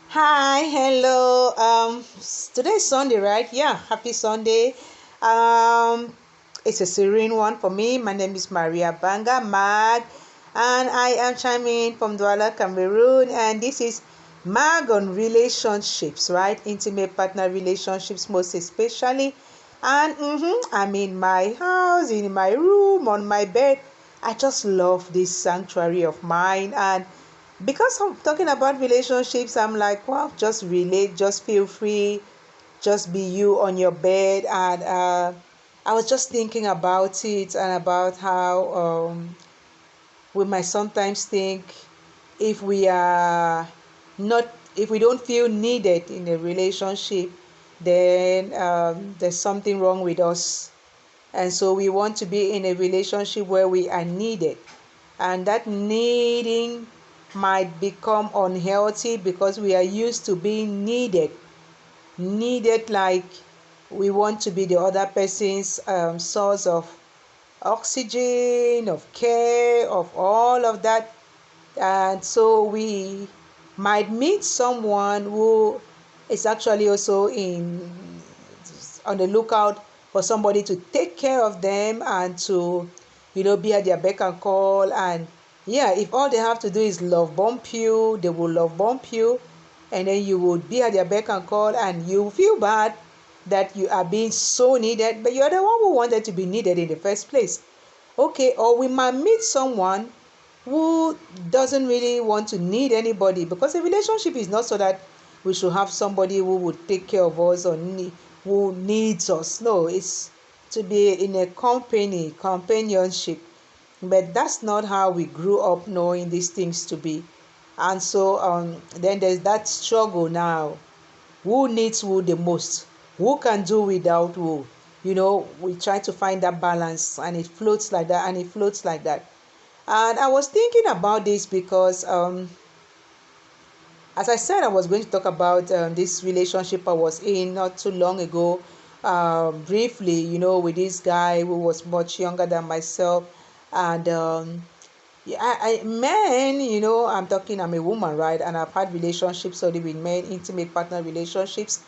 Hi, hello. Today's Sunday, right? Yeah, happy Sunday. Um, it's a serene one for me. My name is Maria Banga Mag, and I am chiming in from Douala, Cameroon. And this is Mag on relationships, right? Intimate partner relationships, most especially. And I'm in my house, in my room, on my bed. I just love this sanctuary of mine, and because I'm talking about relationships, I'm like, well, just relate, just feel free, just be you on your bed. And I was just thinking about it and about how we might sometimes think if we are not, if we don't feel needed in a relationship, then there's something wrong with us. And so we want to be in a relationship where we are needed, and that needing might become unhealthy because we are used to being needed like we want to be the other person's source of oxygen, of care, of all of that. And so we might meet someone who is actually also in on the lookout for somebody to take care of them and to be at their beck and call. And yeah, if all they have to do is love bump you, they will love bump you, and then you would be at their beck and call, and you feel bad that you are being so needed, but you're the one who wanted to be needed in the first place. Okay, or we might meet someone who doesn't really want to need anybody, because a relationship is not so that we should have somebody who would take care of us or who needs us. No, it's to be in a companionship. But that's not how we grew up knowing these things to be. And so then there's that struggle now. Who needs who the most? Who can do without who? We try to find that balance, and it floats like that, and it floats like that. And I was thinking about this because, as I said, I was going to talk about this relationship I was in not too long ago, briefly, with this guy who was much younger than myself. And yeah, men, I'm a woman, right? And I've had relationships already with men, intimate partner relationships.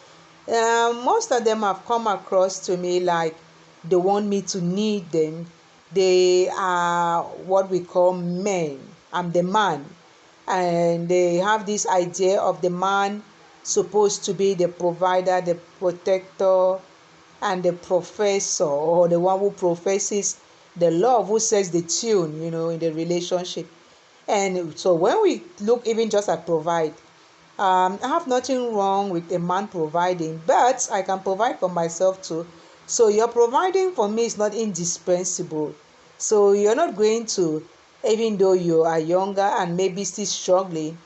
Most of them have come across to me like they want me to need them. They are what we call men. I'm the man. And they have this idea of the man supposed to be the provider, the protector, and the professor, or the one who professes the love, who sets the tune, in the relationship. And so when we look even just at provide, I have nothing wrong with a man providing, but I can provide for myself too. So your providing for me is not indispensable. So you're not going to, even though you are younger and maybe still struggling,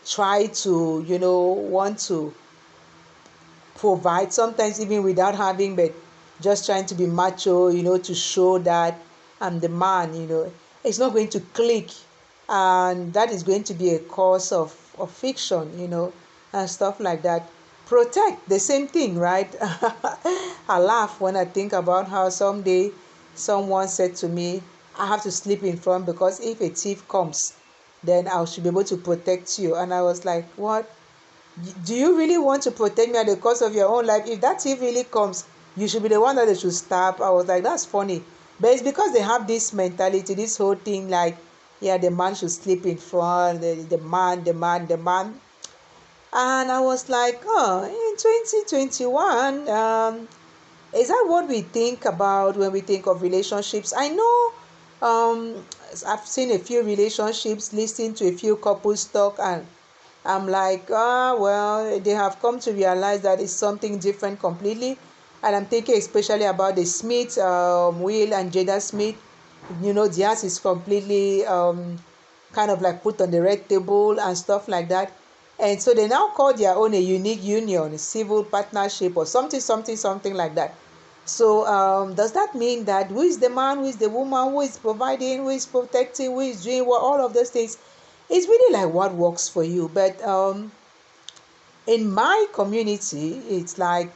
try to, want to provide, sometimes even without having, but just trying to be macho, to show that I'm the man. It's not going to click, and that is going to be a cause of fiction, and stuff like that. Protect, the same thing, right? I laugh when I think about how someday someone said to me, I have to sleep in front because if a thief comes, then I should be able to protect you. And I was like, what? Do you really want to protect me at the cost of your own life? If that thief really comes, you should be the one that they should stab. I was like, that's funny. But it's because they have this mentality, this whole thing like, yeah, the man should sleep in front, the man. And I was like, oh, in 2021, is that what we think about when we think of relationships? I know I've seen a few relationships, listened to a few couples talk, and I'm like, well, they have come to realize that it's something different completely. And I'm thinking especially about the Smith, Will and Jada Smith. Theirs is completely kind of like put on the red table and stuff like that. And so they now call their own a unique union, civil partnership, or something like that. So does that mean that who is the man, who is the woman, who is providing, who is protecting, who is doing what, all of those things? It's really like what works for you. But in my community, it's like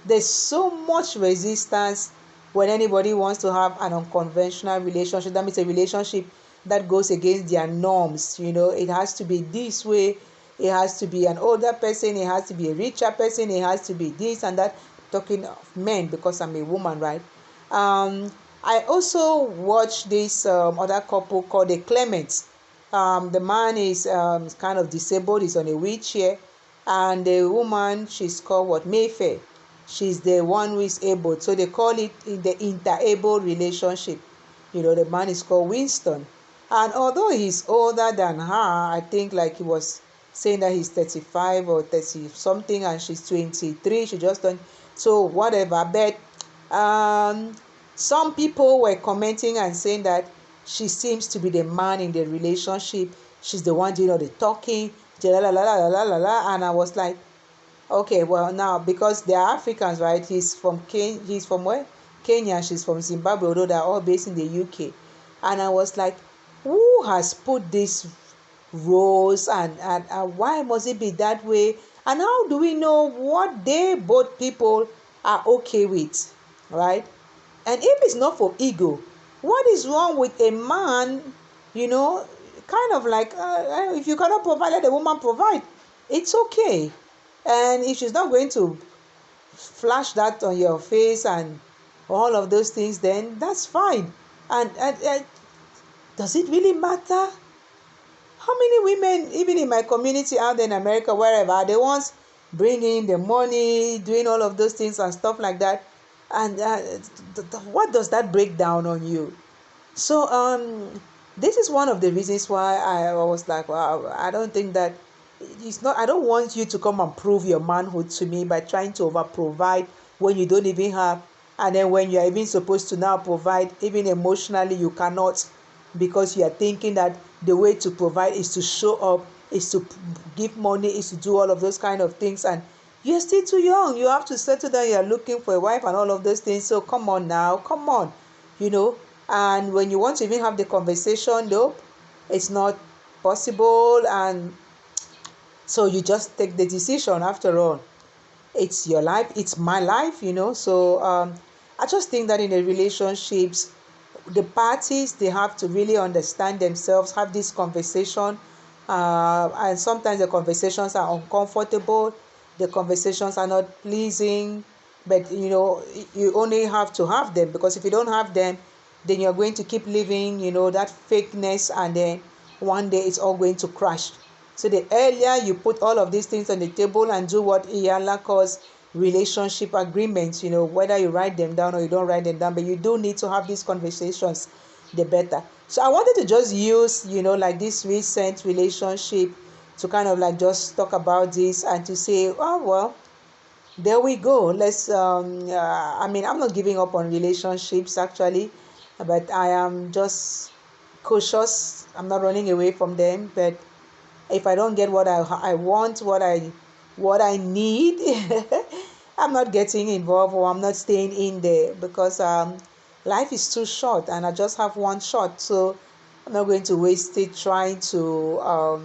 there's so much resistance when anybody wants to have an unconventional relationship. That means a relationship that goes against their norms. It has to be this way. It has to be an older person. It has to be a richer person. It has to be this and that. Talking of men, because I'm a woman, right? I also watched this other couple called the Clements. The man is kind of disabled. He's on a wheelchair, and the woman, she's called what, Mayfair. She's the one who is able. So they call it in the interable relationship. The man is called Winston, and although he's older than her, I think like he was saying that he's 35 or 30 something, and she's 23. She just done, so whatever. But some people were commenting and saying that she seems to be the man in the relationship. She's the one doing all the talking, la la la la la la la. And I was like, okay, well, now because they are Africans, right? He's from he's from where? Kenya. She's from Zimbabwe, although they're all based in the UK. And I was like, who has put these roles, and why must it be that way? And how do we know what they both people are okay with, right? And if it's not for ego, what is wrong with a man, kind of like, if you cannot provide, let the woman provide. It's okay. And if she's not going to flash that on your face and all of those things, then that's fine. And does it really matter? How many women, even in my community out there in America, wherever, are the ones bringing the money, doing all of those things and stuff like that? And what does that break down on you? So this is one of the reasons why I was like, wow, I don't think that it's not. I don't want you to come and prove your manhood to me by trying to over provide when you don't even have, and then when you're even supposed to now provide, even emotionally, you cannot, because you are thinking that the way to provide is to show up, is to give money, is to do all of those kind of things, and you're still too young. You have to settle down. You're looking for a wife and all of those things. So come on now, come on, and when you want to even have the conversation, nope, it's not possible. And so you just take the decision. After all, it's your life, it's my life, so I just think that in the relationships, the parties, they have to really understand themselves, have this conversation, and sometimes the conversations are uncomfortable, the conversations are not pleasing, but you only have to have them, because if you don't have them, then you're going to keep living that fakeness, and then one day it's all going to crash. So the earlier you put all of these things on the table and do what Iyala calls relationship agreements, whether you write them down or you don't write them down, but you do need to have these conversations, the better. So I wanted to just use, like this recent relationship to kind of like just talk about this and to say, oh, well, there we go. Let's, I'm not giving up on relationships actually, but I am just cautious. I'm not running away from them, but if I don't get what I want, what I need, I'm not getting involved, or I'm not staying in there, because life is too short and I just have one shot. So I'm not going to waste it trying to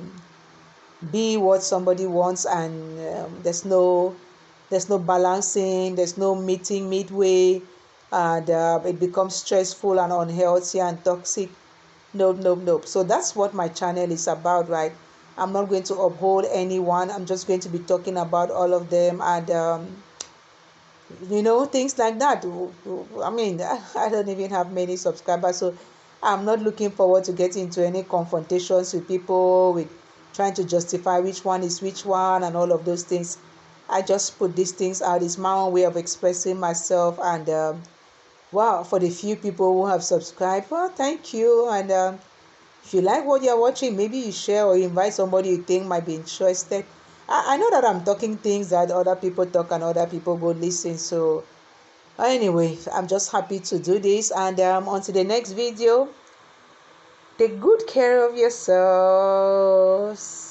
be what somebody wants, and there's no balancing, there's no meeting midway, and it becomes stressful and unhealthy and toxic. Nope. So that's what my channel is about, right? I'm not going to uphold anyone. I'm just going to be talking about all of them, and things like that. I mean, I don't even have many subscribers, so I'm not looking forward to getting into any confrontations with people, with trying to justify which one is which one and all of those things. I just put these things out. It's my own way of expressing myself, and wow, for the few people who have subscribed, well, thank you. And if you like what you're watching, maybe you share or you invite somebody you think might be interested. I know that I'm talking things that other people talk and other people go listen. So anyway, I'm just happy to do this. And until the next video, take good care of yourselves.